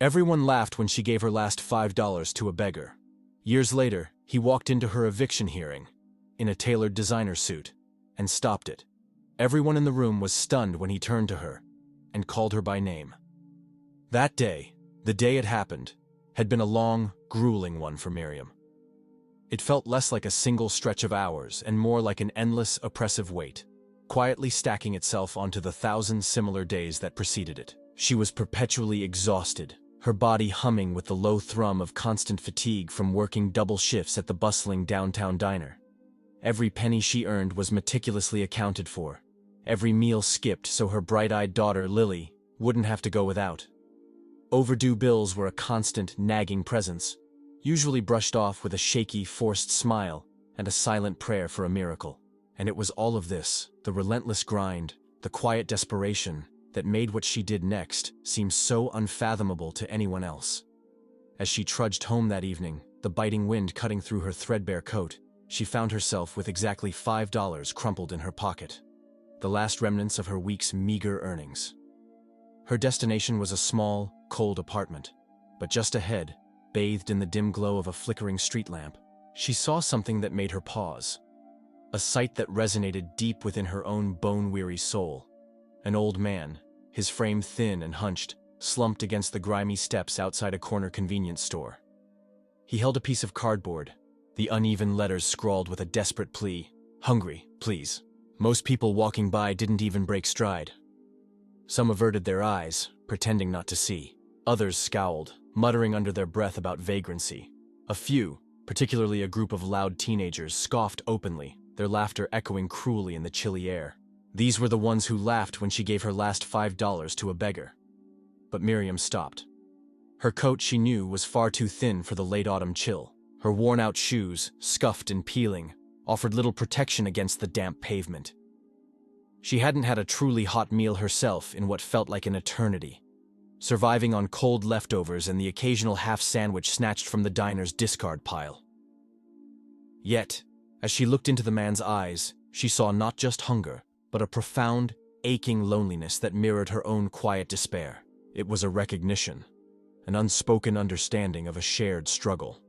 Everyone laughed when she gave her last $5 to a beggar. Years later, he walked into her eviction hearing, in a tailored designer suit, and stopped it. Everyone in the room was stunned when he turned to her and called her by name. That day, the day it happened, had been a long, grueling one for Miriam. It felt less like a single stretch of hours and more like an endless, oppressive weight, quietly stacking itself onto the 1,000 similar days that preceded it. She was perpetually exhausted, her body humming with the low thrum of constant fatigue from working double shifts at the bustling downtown diner. Every penny she earned was meticulously accounted for, every meal skipped so her bright-eyed daughter, Lily, wouldn't have to go without. Overdue bills were a constant, nagging presence, usually brushed off with a shaky, forced smile and a silent prayer for a miracle. And it was all of this, the relentless grind, the quiet desperation, that made what she did next seem so unfathomable to anyone else. As she trudged home that evening, the biting wind cutting through her threadbare coat, she found herself with exactly $5 crumpled in her pocket, the last remnants of her week's meager earnings. Her destination was a small, cold apartment, but just ahead, bathed in the dim glow of a flickering street lamp, she saw something that made her pause. A sight that resonated deep within her own bone-weary soul. An old man, his frame thin and hunched, slumped against the grimy steps outside a corner convenience store. He held a piece of cardboard, the uneven letters scrawled with a desperate plea, "Hungry, please." Most people walking by didn't even break stride. Some averted their eyes, pretending not to see. Others scowled, muttering under their breath about vagrancy. A few, particularly a group of loud teenagers, scoffed openly, their laughter echoing cruelly in the chilly air. These were the ones who laughed when she gave her last $5 to a beggar. But Miriam stopped. Her coat, she knew, was far too thin for the late autumn chill. Her worn-out shoes, scuffed and peeling, offered little protection against the damp pavement. She hadn't had a truly hot meal herself in what felt like an eternity, surviving on cold leftovers and the occasional half-sandwich snatched from the diner's discard pile. Yet, as she looked into the man's eyes, she saw not just hunger, but a profound, aching loneliness that mirrored her own quiet despair. It was a recognition, an unspoken understanding of a shared struggle.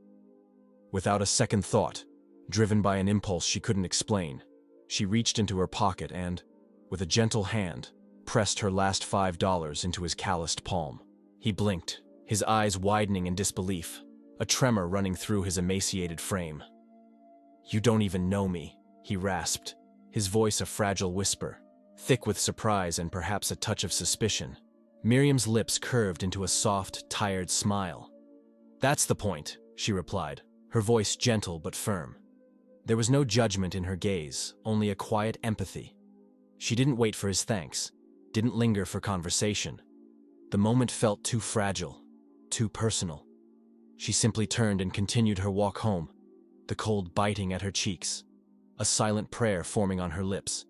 Without a second thought, driven by an impulse she couldn't explain, she reached into her pocket and, with a gentle hand, pressed her last $5 into his calloused palm. He blinked, his eyes widening in disbelief, a tremor running through his emaciated frame. "You don't even know me," he rasped, his voice a fragile whisper, thick with surprise and perhaps a touch of suspicion. Miriam's lips curved into a soft, tired smile. "That's the point," she replied, her voice gentle but firm. There was no judgment in her gaze, only a quiet empathy. She didn't wait for his thanks, didn't linger for conversation. The moment felt too fragile, too personal. She simply turned and continued her walk home, the cold biting at her cheeks, a silent prayer forming on her lips,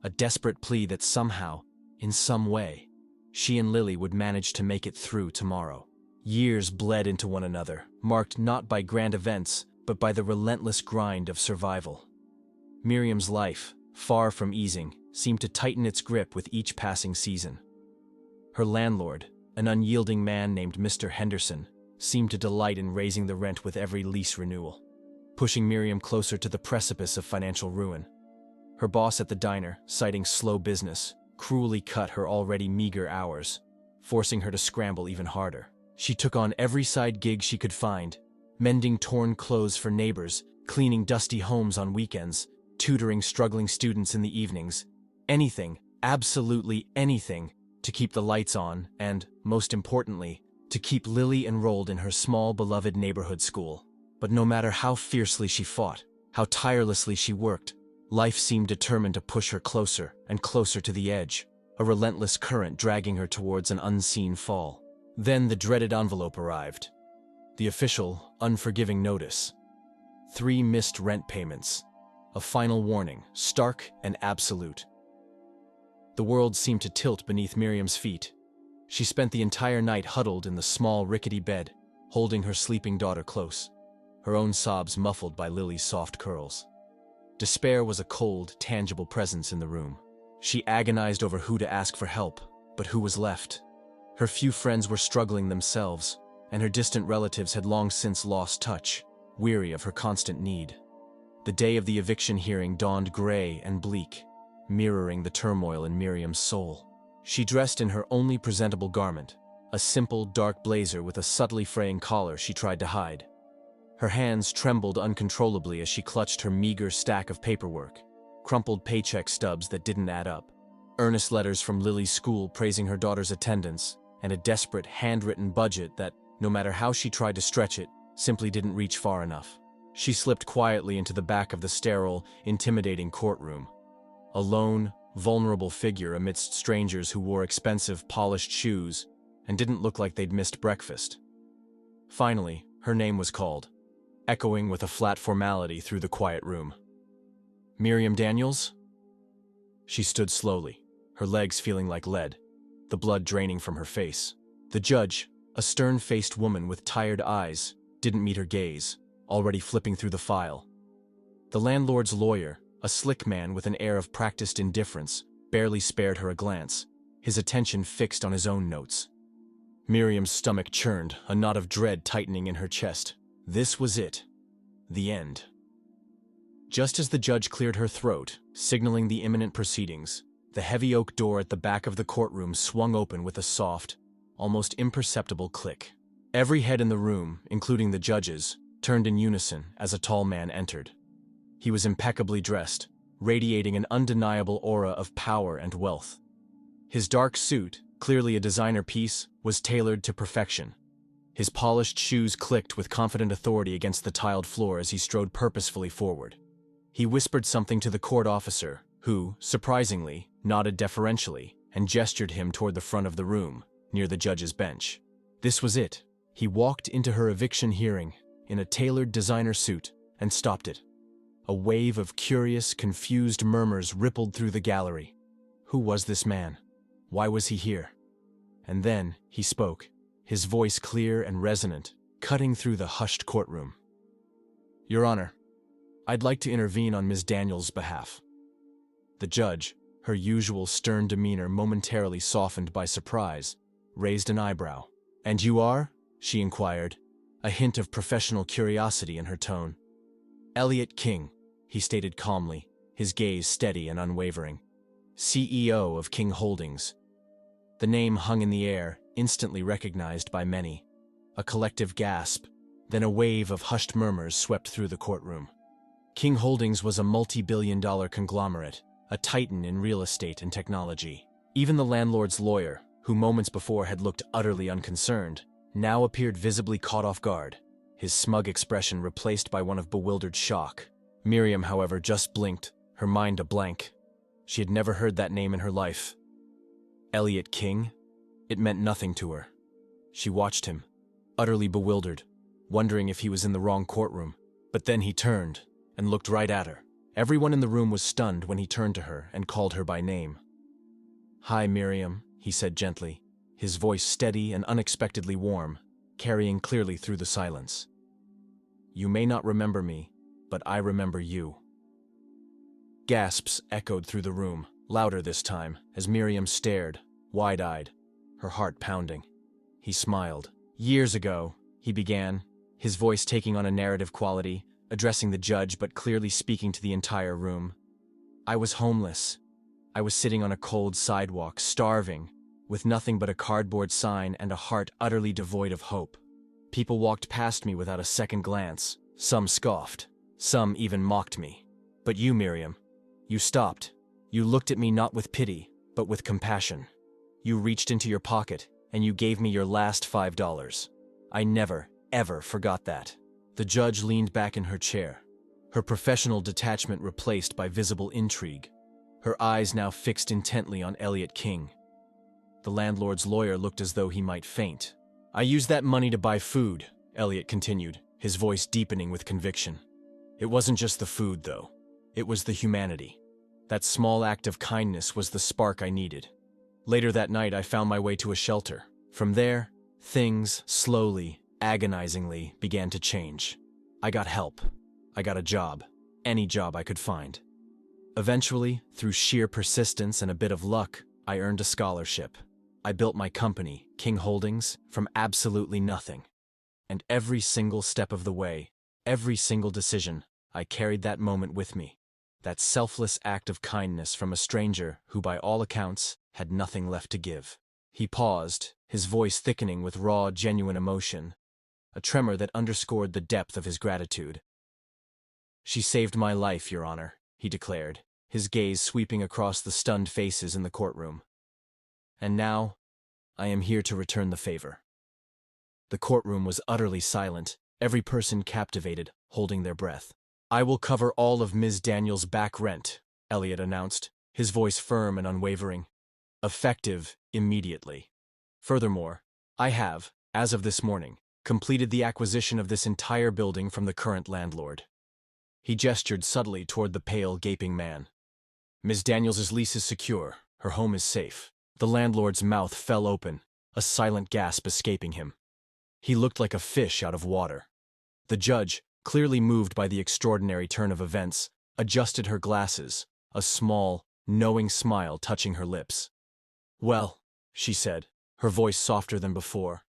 a desperate plea that somehow, in some way, she and Lily would manage to make it through tomorrow. Years bled into one another, marked not by grand events, but by the relentless grind of survival. Miriam's life, far from easing, seemed to tighten its grip with each passing season. Her landlord, an unyielding man named Mr. Henderson, seemed to delight in raising the rent with every lease renewal, pushing Miriam closer to the precipice of financial ruin. Her boss at the diner, citing slow business, cruelly cut her already meager hours, forcing her to scramble even harder. She took on every side gig she could find, mending torn clothes for neighbors, cleaning dusty homes on weekends, tutoring struggling students in the evenings. Anything, absolutely anything, to keep the lights on and, most importantly, to keep Lily enrolled in her small, beloved neighborhood school. But no matter how fiercely she fought, how tirelessly she worked, life seemed determined to push her closer and closer to the edge, a relentless current dragging her towards an unseen fall. Then the dreaded envelope arrived. The official, unforgiving notice. 3 missed rent payments. A final warning, stark and absolute. The world seemed to tilt beneath Miriam's feet. She spent the entire night huddled in the small, rickety bed, holding her sleeping daughter close, her own sobs muffled by Lily's soft curls. Despair was a cold, tangible presence in the room. She agonized over who to ask for help, but who was left? Her few friends were struggling themselves, and her distant relatives had long since lost touch, weary of her constant need. The day of the eviction hearing dawned gray and bleak, mirroring the turmoil in Miriam's soul. She dressed in her only presentable garment, a simple, dark blazer with a subtly fraying collar she tried to hide. Her hands trembled uncontrollably as she clutched her meager stack of paperwork, crumpled paycheck stubs that didn't add up, earnest letters from Lily's school praising her daughter's attendance, and a desperate, handwritten budget that, no matter how she tried to stretch it, simply didn't reach far enough. She slipped quietly into the back of the sterile, intimidating courtroom. A lone, vulnerable figure amidst strangers who wore expensive, polished shoes and didn't look like they'd missed breakfast. Finally, her name was called, echoing with a flat formality through the quiet room. "Miriam Daniels?" She stood slowly, her legs feeling like lead, the blood draining from her face. The judge, a stern-faced woman with tired eyes, didn't meet her gaze, already flipping through the file. The landlord's lawyer, a slick man with an air of practiced indifference, barely spared her a glance, his attention fixed on his own notes. Miriam's stomach churned, a knot of dread tightening in her chest. This was it. The end. Just as the judge cleared her throat, signaling the imminent proceedings, the heavy oak door at the back of the courtroom swung open with a soft, almost imperceptible click. Every head in the room, including the judge's, turned in unison as a tall man entered. He was impeccably dressed, radiating an undeniable aura of power and wealth. His dark suit, clearly a designer piece, was tailored to perfection. His polished shoes clicked with confident authority against the tiled floor as he strode purposefully forward. He whispered something to the court officer, who, surprisingly, nodded deferentially and gestured him toward the front of the room, near the judge's bench. This was it. He walked into her eviction hearing, in a tailored designer suit, and stopped it. A wave of curious, confused murmurs rippled through the gallery. Who was this man? Why was he here? And then he spoke, his voice clear and resonant, cutting through the hushed courtroom. "Your Honor, I'd like to intervene on Ms. Daniels' behalf." The judge, her usual stern demeanor momentarily softened by surprise, raised an eyebrow. "And you are?" she inquired, a hint of professional curiosity in her tone. "Elliot King," he stated calmly, his gaze steady and unwavering. "CEO of King Holdings." The name hung in the air, instantly recognized by many. A collective gasp, then a wave of hushed murmurs swept through the courtroom. King Holdings was a multi-billion-dollar conglomerate, a titan in real estate and technology. Even the landlord's lawyer, who moments before had looked utterly unconcerned, now appeared visibly caught off guard, his smug expression replaced by one of bewildered shock. Miriam, however, just blinked, her mind a blank. She had never heard that name in her life. Elliot King? It meant nothing to her. She watched him, utterly bewildered, wondering if he was in the wrong courtroom. But then he turned and looked right at her. Everyone in the room was stunned when he turned to her and called her by name. "Hi, Miriam," he said gently, his voice steady and unexpectedly warm, carrying clearly through the silence. "You may not remember me, but I remember you." Gasps echoed through the room, louder this time, as Miriam stared, wide-eyed, her heart pounding. He smiled. "Years ago," he began, his voice taking on a narrative quality, addressing the judge but clearly speaking to the entire room. "I was homeless. I was sitting on a cold sidewalk, starving, with nothing but a cardboard sign and a heart utterly devoid of hope. People walked past me without a second glance. Some scoffed. Some even mocked me. But you, Miriam, you stopped. You looked at me not with pity, but with compassion. You reached into your pocket, and you gave me your last $5. I never, ever forgot that." The judge leaned back in her chair, her professional detachment replaced by visible intrigue, her eyes now fixed intently on Elliot King. The landlord's lawyer looked as though he might faint. "I used that money to buy food," Elliot continued, his voice deepening with conviction. "It wasn't just the food, though. It was the humanity. That small act of kindness was the spark I needed. Later that night, I found my way to a shelter. From there, things slowly, agonizingly began to change. I got help. I got a job. Any job I could find. Eventually, through sheer persistence and a bit of luck, I earned a scholarship. I built my company, King Holdings, from absolutely nothing. And every single step of the way, every single decision, I carried that moment with me. That selfless act of kindness from a stranger who, by all accounts, had nothing left to give. He paused, his voice thickening with raw, genuine emotion, a tremor that underscored the depth of his gratitude. "She saved my life, Your Honor," he declared, his gaze sweeping across the stunned faces in the courtroom. "And now, I am here to return the favor." The courtroom was utterly silent, every person captivated, holding their breath. "I will cover all of Ms. Daniels' back rent," Elliot announced, his voice firm and unwavering. "Effective immediately. Furthermore, I have, as of this morning, completed the acquisition of this entire building from the current landlord." He gestured subtly toward the pale, gaping man. "Ms. Daniels' lease is secure, her home is safe." The landlord's mouth fell open, a silent gasp escaping him. He looked like a fish out of water. The judge, clearly moved by the extraordinary turn of events, adjusted her glasses, a small, knowing smile touching her lips. "Well," she said, her voice softer than before,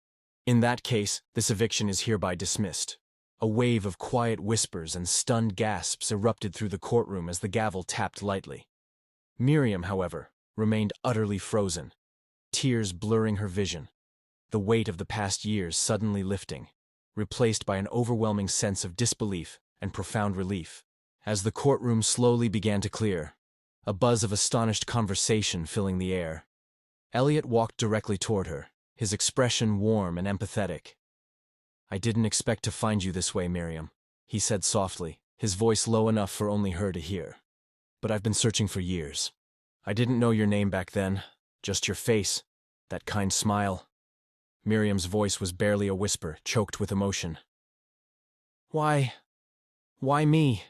"in that case, this eviction is hereby dismissed." A wave of quiet whispers and stunned gasps erupted through the courtroom as the gavel tapped lightly. Miriam, however, remained utterly frozen, tears blurring her vision, the weight of the past years suddenly lifting, replaced by an overwhelming sense of disbelief and profound relief. As the courtroom slowly began to clear, a buzz of astonished conversation filling the air, Elliot walked directly toward her, his expression warm and empathetic. "I didn't expect to find you this way, Miriam," he said softly, his voice low enough for only her to hear. "But I've been searching for years. I didn't know your name back then, just your face, that kind smile." Miriam's voice was barely a whisper, choked with emotion. Why me?"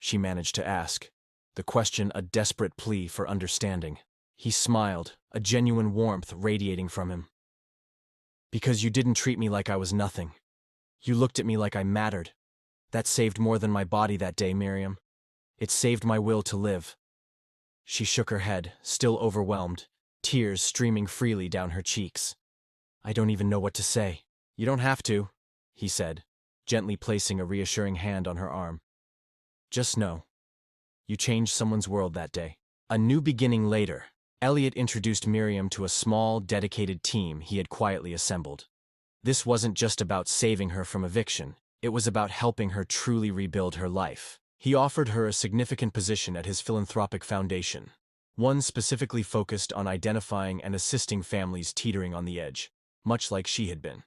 she managed to ask, the question a desperate plea for understanding. He smiled, a genuine warmth radiating from him. "Because you didn't treat me like I was nothing. You looked at me like I mattered. That saved more than my body that day, Miriam. It saved my will to live." She shook her head, still overwhelmed, tears streaming freely down her cheeks. "I don't even know what to say." "You don't have to," he said, gently placing a reassuring hand on her arm. "Just know, you changed someone's world that day." A new beginning later, Elliot introduced Miriam to a small, dedicated team he had quietly assembled. This wasn't just about saving her from eviction, it was about helping her truly rebuild her life. He offered her a significant position at his philanthropic foundation, one specifically focused on identifying and assisting families teetering on the edge, much like she had been.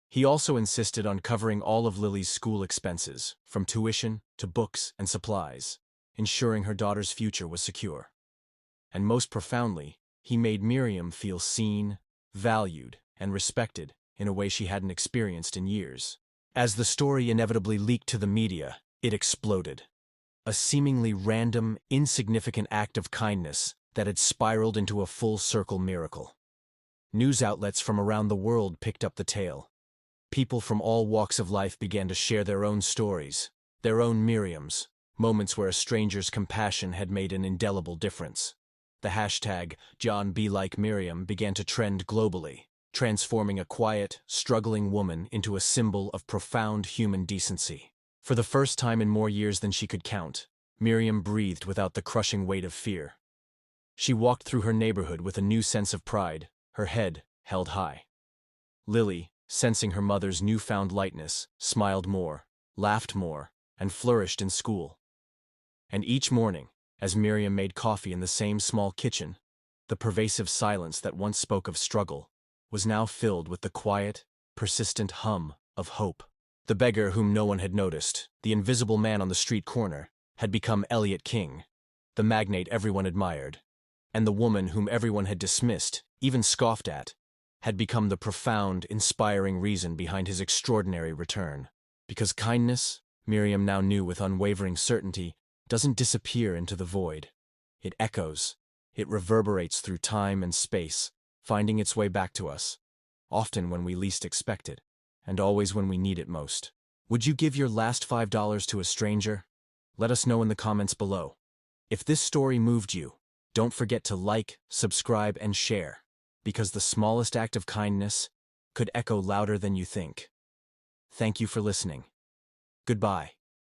He also insisted on covering all of Lily's school expenses, from tuition to books and supplies, ensuring her daughter's future was secure. And most profoundly, he made Miriam feel seen, valued, and respected in a way she hadn't experienced in years. As the story inevitably leaked to the media, it exploded. A seemingly random, insignificant act of kindness that had spiraled into a full-circle miracle. News outlets from around the world picked up the tale. People from all walks of life began to share their own stories, their own Miriams, moments where a stranger's compassion had made an indelible difference. The hashtag #JohnBeLikeMiriam began to trend globally, transforming a quiet, struggling woman into a symbol of profound human decency. For the first time in more years than she could count, Miriam breathed without the crushing weight of fear. She walked through her neighborhood with a new sense of pride, her head held high. Lily, sensing her mother's newfound lightness, smiled more, laughed more, and flourished in school. And each morning, as Miriam made coffee in the same small kitchen, the pervasive silence that once spoke of struggle was now filled with the quiet, persistent hum of hope. The beggar whom no one had noticed, the invisible man on the street corner, had become Elliot King, the magnate everyone admired, and the woman whom everyone had dismissed, even scoffed at, had become the profound, inspiring reason behind his extraordinary return. Because kindness, Miriam now knew with unwavering certainty, doesn't disappear into the void. It echoes, it reverberates through time and space, finding its way back to us, often when we least expect it, and always when we need it most. Would you give your last $5 to a stranger? Let us know in the comments below. If this story moved you, don't forget to like, subscribe, and share, because the smallest act of kindness could echo louder than you think. Thank you for listening. Goodbye.